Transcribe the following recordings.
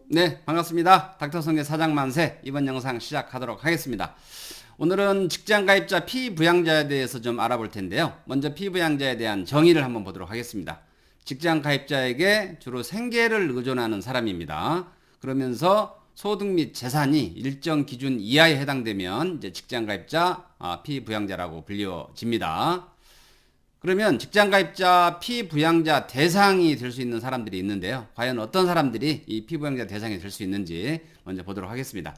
네, 반갑습니다. 닥터성의 사장만세 이번 영상 시작하도록 하겠습니다. 오늘은 직장가입자 피부양자에 대해서 좀 알아볼 텐데요. 먼저 피부양자에 대한 정의를 한번 보도록 하겠습니다. 직장가입자에게 주로 생계를 의존하는 사람입니다. 그러면서 소득 및 재산이 일정 기준 이하에 해당되면 이제 직장가입자 피부양자라고 불려집니다. 그러면 직장가입자 피부양자 대상이 될 수 있는 사람들이 있는데요. 과연 어떤 사람들이 이 피부양자 대상이 될 수 있는지 먼저 보도록 하겠습니다.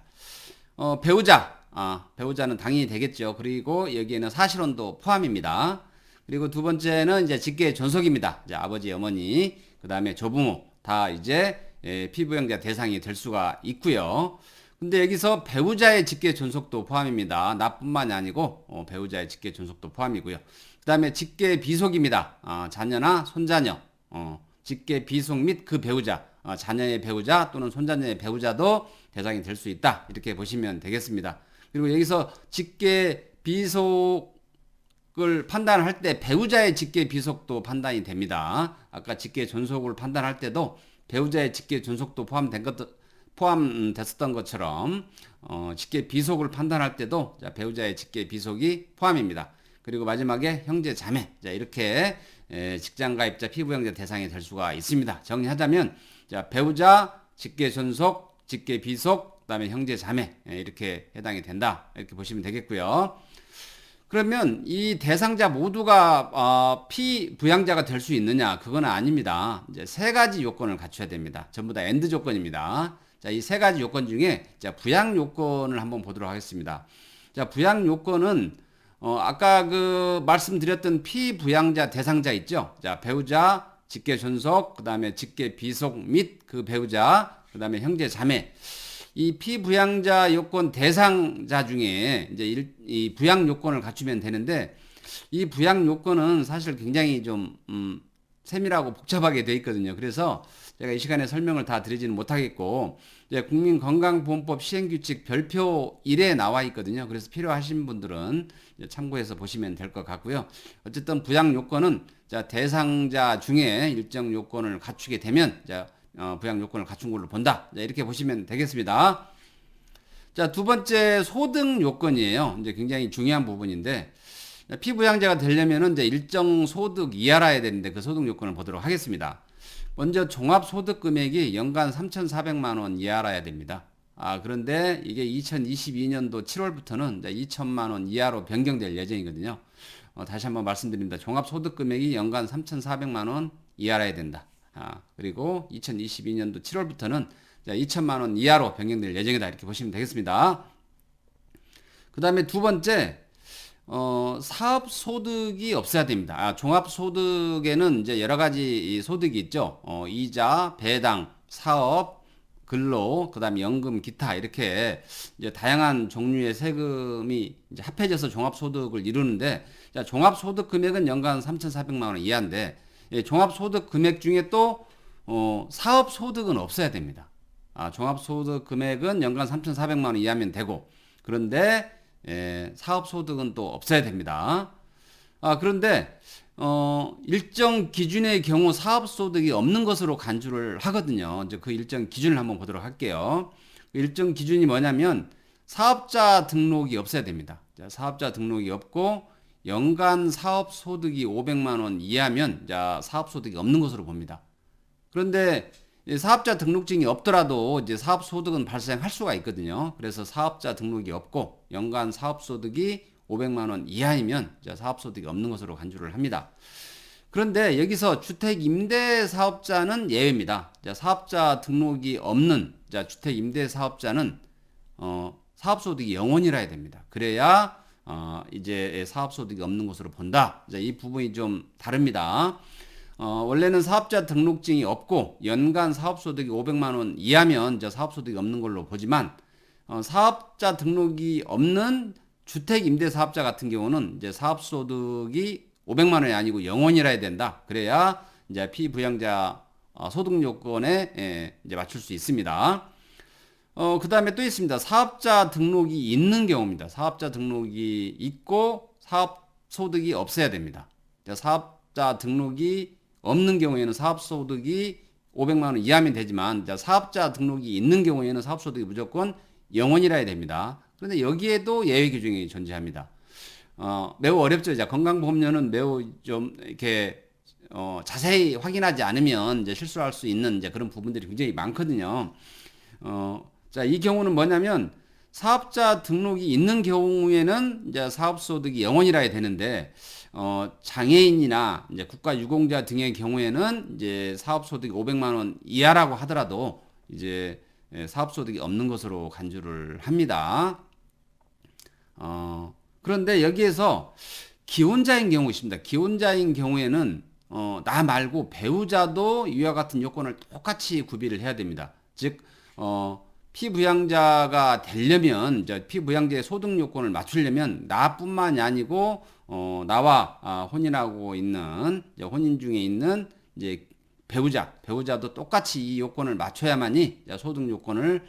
배우자는 당연히 되겠죠. 그리고 여기에는 사실혼도 포함입니다. 그리고 두 번째는 이제 직계 존속입니다. 이제 아버지, 어머니, 그 다음에 조부모 다 이제 피부양자 대상이 될 수가 있고요. 근데 여기서 배우자의 직계 존속도 포함입니다. 나뿐만이 아니고 배우자의 직계 존속도 포함이고요. 그 다음에 직계 비속입니다. 자녀나 손자녀, 직계 비속 및 그 배우자, 자녀의 배우자 또는 손자녀의 배우자도 대상이 될 수 있다. 이렇게 보시면 되겠습니다. 그리고 여기서 직계 비속을 판단할 때 배우자의 직계 비속도 판단이 됩니다. 아까 직계 존속을 판단할 때도 배우자의 직계 존속도 포함됐었던 것처럼 직계 비속을 판단할 때도 배우자의 직계 비속이 포함입니다. 그리고 마지막에 형제 자매, 이렇게 직장가입자 피부양자 대상이 될 수가 있습니다. 정리하자면 배우자, 직계 존속, 직계 비속, 그다음에 형제 자매 이렇게 해당이 된다. 이렇게 보시면 되겠고요. 그러면 이 대상자 모두가 피부양자가 될 수 있느냐? 그건 아닙니다. 이제 세 가지 요건을 갖춰야 됩니다. 전부 다 엔드 조건입니다. 자, 이 세 가지 요건 중에 부양 요건을 한번 보도록 하겠습니다. 자, 부양 요건은 아까 말씀드렸던 피부양자 대상자 있죠? 자, 배우자, 직계 존속, 그 다음에 직계 비속 및 그 배우자, 그 다음에 형제 자매. 이 피부양자 요건 대상자 중에 이제 이 부양 요건을 갖추면 되는데, 이 부양 요건은 사실 굉장히 좀, 세밀하고 복잡하게 되어 있거든요. 그래서 제가 이 시간에 설명을 다 드리지는 못하겠고, 이제 국민건강보험법 시행규칙 별표 1에 나와 있거든요. 그래서 필요하신 분들은 참고해서 보시면 될 것 같고요. 어쨌든 부양 요건은 대상자 중에 일정 요건을 갖추게 되면 부양 요건을 갖춘 걸로 본다. 이렇게 보시면 되겠습니다. 자, 두 번째 소득 요건이에요. 이제 굉장히 중요한 부분인데, 피부양자가 되려면은 이제 일정 소득 이하라야 되는데 그 소득 요건을 보도록 하겠습니다. 먼저 종합소득 금액이 연간 3,400만 원 이하라야 됩니다. 그런데 이게 2022년도 7월부터는 2천만 원 이하로 변경될 예정이거든요. 다시 한번 말씀드립니다. 종합소득 금액이 연간 3,400만 원 이하라야 된다. 그리고 2022년도 7월부터는 2천만 원 이하로 변경될 예정이다. 이렇게 보시면 되겠습니다. 그 다음에 두 번째, 사업 소득이 없어야 됩니다. 종합 소득에는 이제 여러 가지 소득이 있죠. 이자, 배당, 사업, 근로, 그다음에 연금, 기타 이렇게 이제 다양한 종류의 세금이 이제 합해져서 종합 소득을 이루는데, 종합 소득 금액은 연간 3,400만 원 이하인데, 종합 소득 금액 중에 또 사업 소득은 없어야 됩니다. 종합 소득 금액은 연간 3,400만 원 이하면 되고, 그런데 사업소득은 또 없어야 됩니다. 그런데 일정 기준의 경우 사업소득이 없는 것으로 간주를 하거든요. 이제 그 일정 기준을 한번 보도록 할게요. 일정 기준이 뭐냐면 사업자 등록이 없어야 됩니다. 사업자 등록이 없고 연간 사업소득이 500만 원 이하면 사업소득이 없는 것으로 봅니다. 그런데 사업자 등록증이 없더라도 이제 사업 소득은 발생할 수가 있거든요. 그래서 사업자 등록이 없고 연간 사업 소득이 500만 원 이하이면 사업 소득이 없는 것으로 간주를 합니다. 그런데 여기서 주택 임대 사업자는 예외입니다. 사업자 등록이 없는 주택 임대 사업자는 사업 소득이 0원이라야 됩니다. 그래야 이제 사업 소득이 없는 것으로 본다. 이 부분이 좀 다릅니다. 원래는 사업자 등록증이 없고 연간 사업소득이 500만 원 이하면 사업소득이 없는 걸로 보지만 사업자 등록이 없는 주택 임대 사업자 같은 경우는 이제 사업소득이 500만 원이 아니고 0원이라야 된다. 그래야 이제 피부양자 소득 요건에 이제 맞출 수 있습니다. 그 다음에 또 있습니다. 사업자 등록이 있는 경우입니다. 사업자 등록이 있고 사업소득이 없어야 됩니다. 사업자 등록이 없는 경우에는 사업소득이 500만 원 이하면 되지만 자, 사업자 등록이 있는 경우에는 사업소득이 무조건 0원이라 해야 됩니다. 그런데 여기에도 예외 규정이 존재합니다. 매우 어렵죠. 자, 건강보험료는 매우 좀 이렇게 자세히 확인하지 않으면 이제 실수할 수 있는 이제 그런 부분들이 굉장히 많거든요. 자, 이 경우는 뭐냐면 사업자 등록이 있는 경우에는 이제 사업소득이 0원이라 해야 되는데 장애인이나 이제 국가유공자 등의 경우에는 이제 사업소득이 500만 원 이하라고 하더라도 이제 사업소득이 없는 것으로 간주를 합니다. 그런데 여기에서 기혼자인 경우 있습니다. 기혼자인 경우에는 나 말고 배우자도 이와 같은 요건을 똑같이 구비를 해야 됩니다. 즉, 피부양자가 되려면, 피부양자의 소득 요건을 맞추려면 나뿐만이 아니고, 나와 혼인하고 있는, 혼인 중에 있는 이제 배우자도 똑같이 이 요건을 맞춰야만이 소득 요건을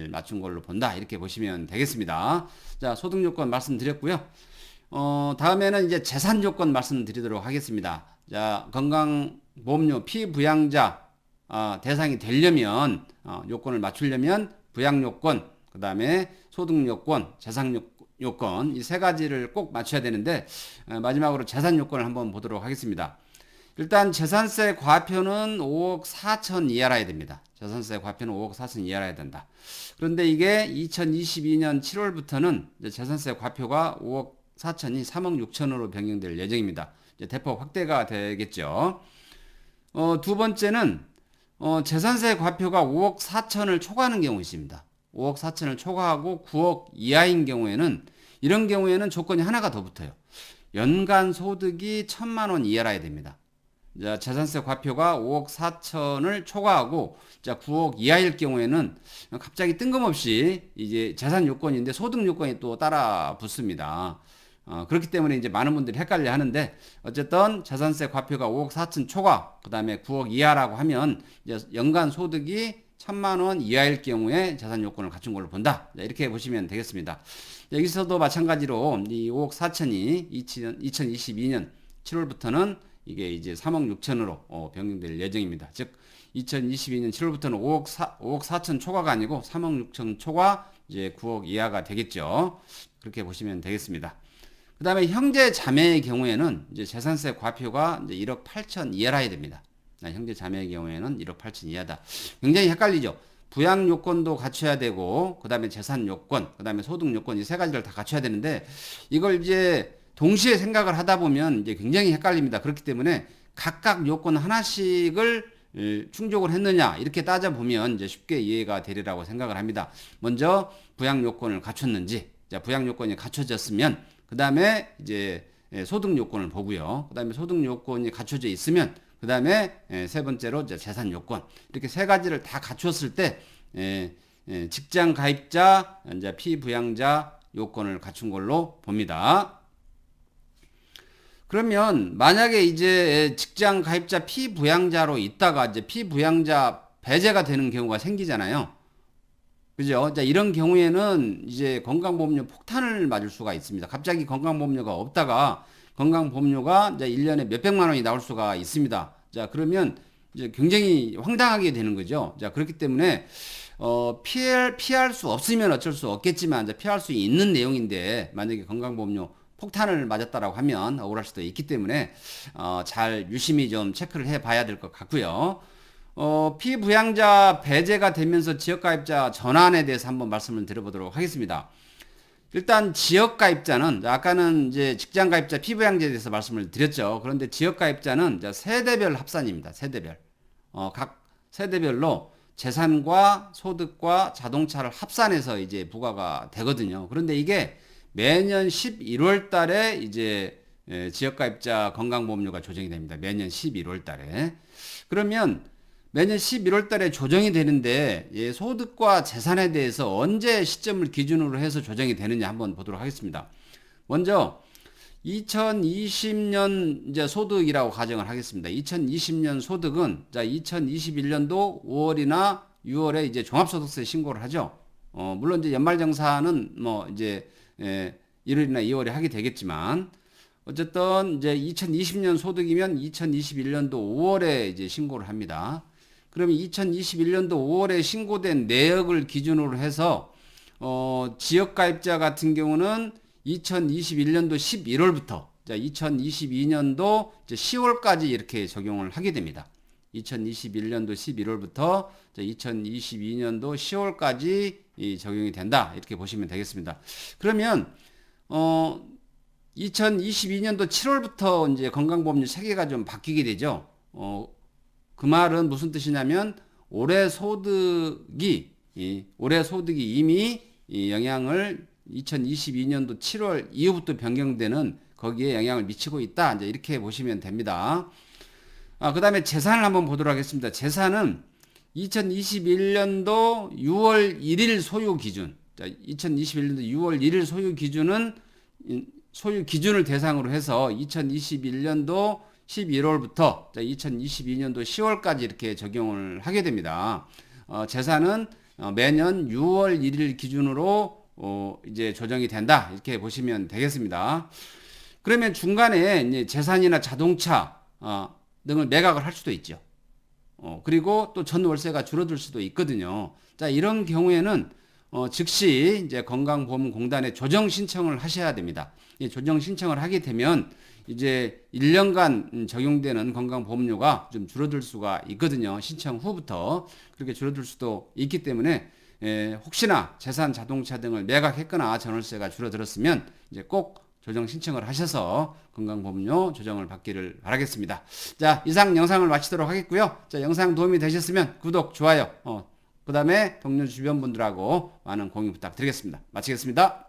맞춘 걸로 본다. 이렇게 보시면 되겠습니다. 자, 소득 요건 말씀드렸고요. 다음에는 이제 재산 요건 말씀드리도록 하겠습니다. 자, 건강보험료 피부양자 대상이 되려면 요건을 맞추려면 부양 요건, 그 다음에 소득 요건, 재산 요건 이 세 가지를 꼭 맞춰야 되는데 마지막으로 재산 요건을 한번 보도록 하겠습니다. 일단 재산세 과표는 5억 4천 이하라 해야 됩니다. 재산세 과표는 5억 4천 이하라 해야 된다. 그런데 이게 2022년 7월부터는 재산세 과표가 5억 4천이 3억 6천으로 변경될 예정입니다. 이제 대폭 확대가 되겠죠. 두 번째는 재산세 과표가 5억 4천을 초과하는 경우 있습니다. 5억 4천을 초과하고 9억 이하인 경우에는 이런 경우에는 조건이 하나가 더 붙어요. 연간 소득이 1,000만 원 이하라 해야 됩니다. 자, 재산세 과표가 5억 4천을 초과하고 자, 9억 이하일 경우에는 갑자기 뜬금없이 이제 재산 요건인데 소득 요건이 또 따라 붙습니다. 그렇기 때문에 이제 많은 분들이 헷갈려 하는데 어쨌든 재산세 과표가 5억 4천 초과 그다음에 9억 이하라고 하면 이제 연간 소득이 1,000만 원 이하일 경우에 재산 요건을 갖춘 걸로 본다. 이렇게 보시면 되겠습니다. 여기서도 마찬가지로 이 5억 4천이 2022년 7월부터는 이게 이제 3억 6천으로 변경될 예정입니다. 즉 2022년 7월부터는 5억 4천 초과가 아니고 3억 6천 초과 이제 9억 이하가 되겠죠. 그렇게 보시면 되겠습니다. 그 다음에 형제 자매의 경우에는 이제 재산세 과표가 이제 1억 8천 이하라 해야 됩니다. 형제 자매의 경우에는 1억 8천 이하다. 굉장히 헷갈리죠. 부양 요건도 갖춰야 되고, 그 다음에 재산 요건, 그 다음에 소득 요건 이 세 가지를 다 갖춰야 되는데 이걸 이제 동시에 생각을 하다 보면 이제 굉장히 헷갈립니다. 그렇기 때문에 각각 요건 하나씩을 충족을 했느냐 이렇게 따져보면 이제 쉽게 이해가 되리라고 생각을 합니다. 먼저 부양 요건을 갖췄는지, 자, 부양 요건이 갖춰졌으면 그 다음에 이제 소득 요건을 보고요. 그 다음에 소득 요건이 갖춰져 있으면 그 다음에 세 번째로 이제 재산 요건 이렇게 세 가지를 다 갖췄을 때 직장 가입자, 이제 피부양자 요건을 갖춘 걸로 봅니다. 그러면 만약에 이제 직장 가입자 피부양자로 있다가 이제 피부양자 배제가 되는 경우가 생기잖아요. 그죠? 자, 이런 경우에는 이제 건강보험료 폭탄을 맞을 수가 있습니다. 갑자기 건강보험료가 없다가 건강보험료가 이제 1년에 몇백만 원이 나올 수가 있습니다. 자, 그러면 이제 굉장히 황당하게 되는 거죠. 자, 그렇기 때문에 피할 수 없으면 어쩔 수 없겠지만 이제 피할 수 있는 내용인데 만약에 건강보험료 폭탄을 맞았다라고 하면 억울할 수도 있기 때문에 잘 유심히 좀 체크를 해 봐야 될 것 같고요. 피부양자 배제가 되면서 지역가입자 전환에 대해서 한번 말씀을 드려보도록 하겠습니다. 일단 지역가입자는 아까는 이제 직장가입자 피부양자에 대해서 말씀을 드렸죠. 그런데 지역가입자는 세대별 합산입니다. 세대별. 각 세대별로 재산과 소득과 자동차를 합산해서 이제 부과가 되거든요. 그런데 이게 매년 11월 달에 이제 지역가입자 건강보험료가 조정이 됩니다. 매년 11월 달에. 그러면 매년 11월 달에 조정이 되는데 소득과 재산에 대해서 언제 시점을 기준으로 해서 조정이 되느냐 한번 보도록 하겠습니다. 먼저 2020년 이제 소득이라고 가정을 하겠습니다. 2020년 소득은 자 2021년도 5월이나 6월에 이제 종합소득세 신고를 하죠. 물론 이제 연말정산은 뭐 이제 1월이나 2월에 하게 되겠지만 어쨌든 이제 2020년 소득이면 2021년도 5월에 이제 신고를 합니다. 그러면 2021년도 5월에 신고된 내역을 기준으로 해서 지역가입자 같은 경우는 2021년도 11월부터 2022년도 10월까지 이렇게 적용을 하게 됩니다. 2021년도 11월부터 2022년도 10월까지 적용이 된다. 이렇게 보시면 되겠습니다. 그러면 2022년도 7월부터 이제 건강보험료 체계가 좀 바뀌게 되죠. 그 말은 무슨 뜻이냐면 올해 소득이 이미 이 영향을 2022년도 7월 이후부터 변경되는 거기에 영향을 미치고 있다. 이제 이렇게 보시면 됩니다. 그 다음에 재산을 한번 보도록 하겠습니다. 재산은 2021년도 6월 1일 소유 기준. 2021년도 6월 1일 소유 기준은 소유 기준을 대상으로 해서 2021년도 11월부터 2022년도 10월까지 이렇게 적용을 하게 됩니다. 재산은 매년 6월 1일 기준으로 이제 조정이 된다. 이렇게 보시면 되겠습니다. 그러면 중간에 이제 재산이나 자동차 등을 매각을 할 수도 있죠. 그리고 또 전 월세가 줄어들 수도 있거든요. 자, 이런 경우에는 즉시 이제 건강보험공단에 조정 신청을 하셔야 됩니다. 조정 신청을 하게 되면 이제 1년간 적용되는 건강보험료가 좀 줄어들 수가 있거든요. 신청 후부터 그렇게 줄어들 수도 있기 때문에 혹시나 재산, 자동차 등을 매각했거나 전월세가 줄어들었으면 이제 꼭 조정 신청을 하셔서 건강보험료 조정을 받기를 바라겠습니다. 자, 이상 영상을 마치도록 하겠고요. 자, 영상 도움이 되셨으면 구독, 좋아요, 그 다음에 동료 주변 분들하고 많은 공유 부탁드리겠습니다. 마치겠습니다.